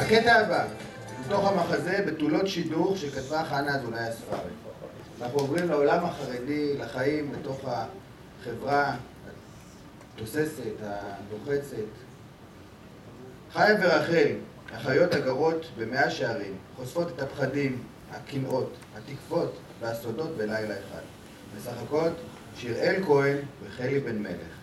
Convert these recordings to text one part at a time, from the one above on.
הקטע הבא, מתוך המחזה בתולות שידוך שכתבה חנה אזולאי הספרי. אנחנו עוברים לעולם החרדי, לחיים בתוך החברה התוססת, הלוחצת. חיה ורחל, החיות הגרות במאה שערים, חושפות את הפחדים, הקנאות, התקוות והסודות בלילה אחד. משחקות שיראל כהן וחלי בן מלך.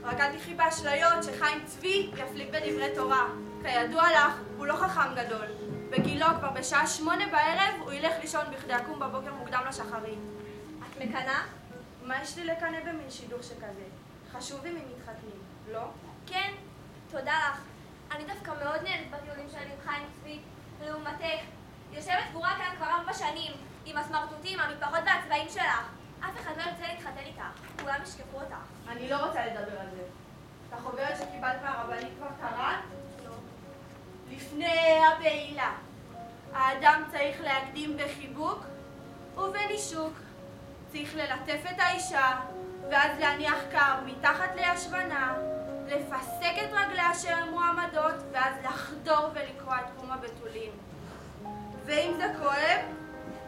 רק אל תחי באשליות שחיים צבי יפליג בדברי תורה. כידוע לך, הוא לא חכם גדול. בגילו כבר בשעה 8 בערב הוא ילך לישון בכדי לקום בבוקר מוקדם לשחרית. את מקנה? מה יש לי לקנא במין שידוך שכזה? חשוב אם הם מתחתנים, לא? כן, תודה לך. אני דווקא מאוד נהנית בטיולים שלי עם חיים צבי. לעומתך, יושבת סגורה כאן כבר 4 שנים, עם הסמרטוטים, המטפחות והצבעים שלך. אף אחד לא ירצה להתחתן איתך, כולם ישכחו אותך. אני לא רוצה לדבר על זה. את החוברת שקיבלת מהרבנית כבר קראת? לא. לפני הבעילה. האדם צריך להקדים בחיבוק ובנישוק. צריך ללטף את האישה, ואז להניח קר מתחת לישבנה, לפסק את רגליה של המועמדות, ואז לחדור ולקרוע את קרום הבתולים. ואם זה כואב,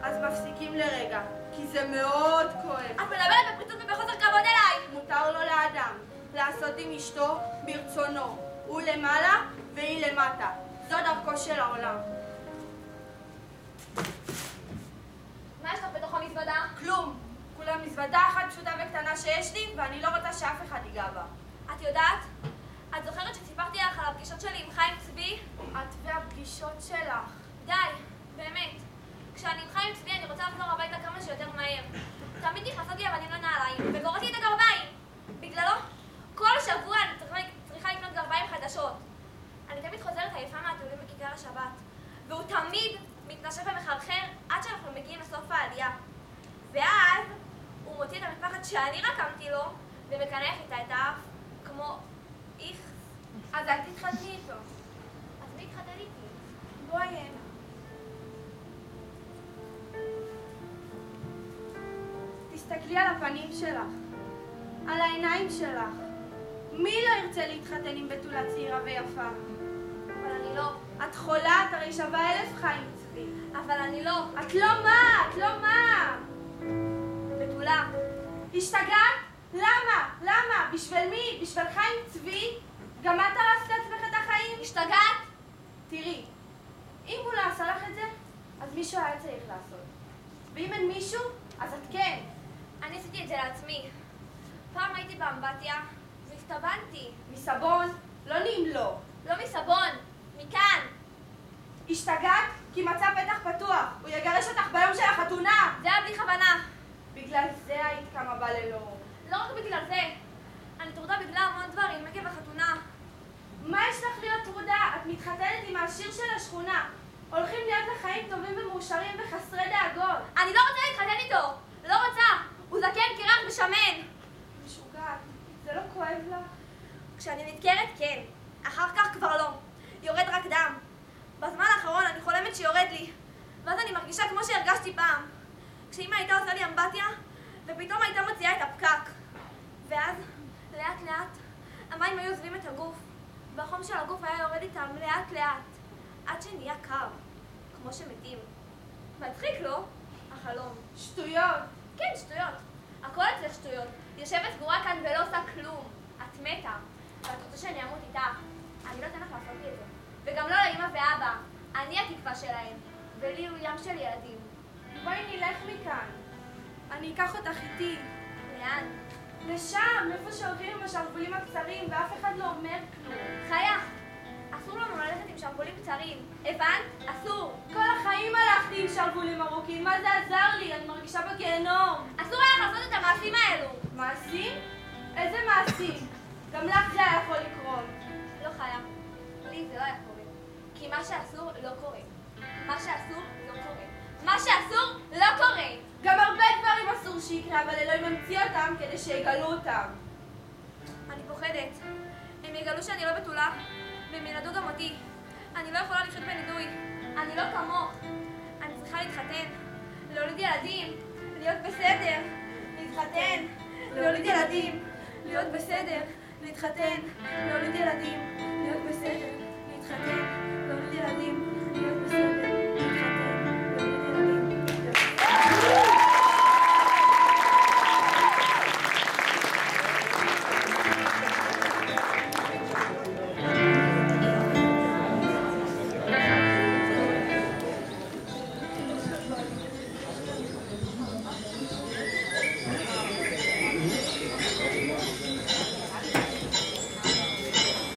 אז מפסיקים לרגע. כי זה מאוד כואב. את מדברת בפריצות ובחוסר כבוד אליי! מותר לו לאדם לעשות עם אשתו ברצונו. הוא למעלה והיא למטה. זו דרכו של העולם. מה יש לך בתוך המזוודה? כלום. כולה מזוודה אחת פשוטה וקטנה שיש לי, ואני לא רוצה שאף אחד ייגע בה. את יודעת? את זוכרת שסיפרתי לך על הפגישות שלי עם חיים צבי? את והפגישות שלך. די, באמת. כשאני עם חיים צבי אני רוצה לחזור הביתה כמה שיותר מהר. תמיד נכנסות לי אבנים לנעליים וגורעות לי את הגרביים. בגללו, כל שבוע אני צריכה לקנות גרביים חדשות. אני תמיד חוזרת עייפה מהטיולים בכיכר השבת. והוא תמיד מתנשף ומחרחר עד שאנחנו מגיעים לסוף העלייה. ואז הוא מוציא את המטפחת שאני רקמתי לו ומקנח איתה את האף כמו איך. אז אל תתחתני איתו. אז מי יתחתן איתי? בואי הנה. תסתכלי על הפנים שלך, על העיניים שלך. מי לא ירצה להתחתן עם בתולה צעירה ויפה? אבל אני לא. את חולה, את הרי שווה 1000 חיים צבי. אבל אני לא. את לא מה? את לא מה? בתולה. השתגעת? למה? למה? בשביל מי? בשביל חיים צבי? גם את הרסת לעצמך את החיים? השתגעת? תראי, אם הוא לא עשה לך את זה, אז מישהו היה צריך לעשות. ואם אין מישהו, אז את כן. אני עשיתי את זה לעצמי. פעם הייתי באמבטיה והסתבנתי. מסבון? לא נעים לו. לא מסבון, מכאן. השתגעת? כי מצא פתח פתוח. הוא יגרש אותך ביום של החתונה. זה היה בלי כוונה. בגלל זה היית כמה בלילות. לא רק בגלל זה. אני טרודה בגלל המון דברים, עקב החתונה. מה יש לך להיות טרודה? את מתחתנת עם העשיר של השכונה. הולכים להיות לחיים טובים ומאושרים וחסרי דאגות. אני לא רוצה להתחתן איתו! לא רוצה! הוא זקן, קרח ושמן! משוגעת, זה לא כואב לך? כשאני נדקרת, כן. אחר כך כבר לא. יורד רק דם. בזמן האחרון אני חולמת שיורד לי. ואז אני מרגישה כמו שהרגשתי פעם. כשאמא הייתה עושה לי אמבטיה, ופתאום הייתה מוציאה את הפקק. ואז, לאט לאט, המים היו עוזבים את הגוף. והחום של הגוף היה יורד איתם לאט לאט. עד שנהיה קר. כמו שמתים. מצחיק, לא? החלום. שטויות. כן, שטויות. הכל אצלך שטויות. יושבת סגורה כאן ולא עושה כלום. את מתה. ואת רוצה שאני אמות איתך. אני לא אתן לך לעשות לי את זה. וגם לא לאמא ואבא. אני התקווה שלהם. ולי הוא ים של ילדים. בואי נלך מכאן. אני אקח אותך איתי. לאן? לשם, איפה שהולכים עם השרוולים הקצרים ואף אחד לא אומר כלום. חיה, אסור לנו ללכת עם שרוולים קצרים. הבנת? אסור. כל החיים הלכתי עם שרוולים ארוכים, מה זה עזר לי? אני מרגישה בגיהנום. אסור היה לעשות את המעשים האלו. מעשים? איזה מעשים? גם לך זה היה יכול לקרות. לא חיה, לי זה לא היה קורה. כי מה שאסור לא קורה. מה שאסור לא קורה. מה שאסור לא קורה. גם הרבה דברים אסור שיקרה, אבל אלוהים המציא אותם כדי שיגלו אותם. אני פוחדת. הם יגלו שאני לא בתולה, והם ילדו גם אותי. אני לא יכולה לחיות בנידוי. אני לא כמוך. אני צריכה להתחתן, להוליד ילדים, להיות בסדר, להתחתן, להוליד ילדים, להיות בסדר, להתחתן, להוליד ילדים.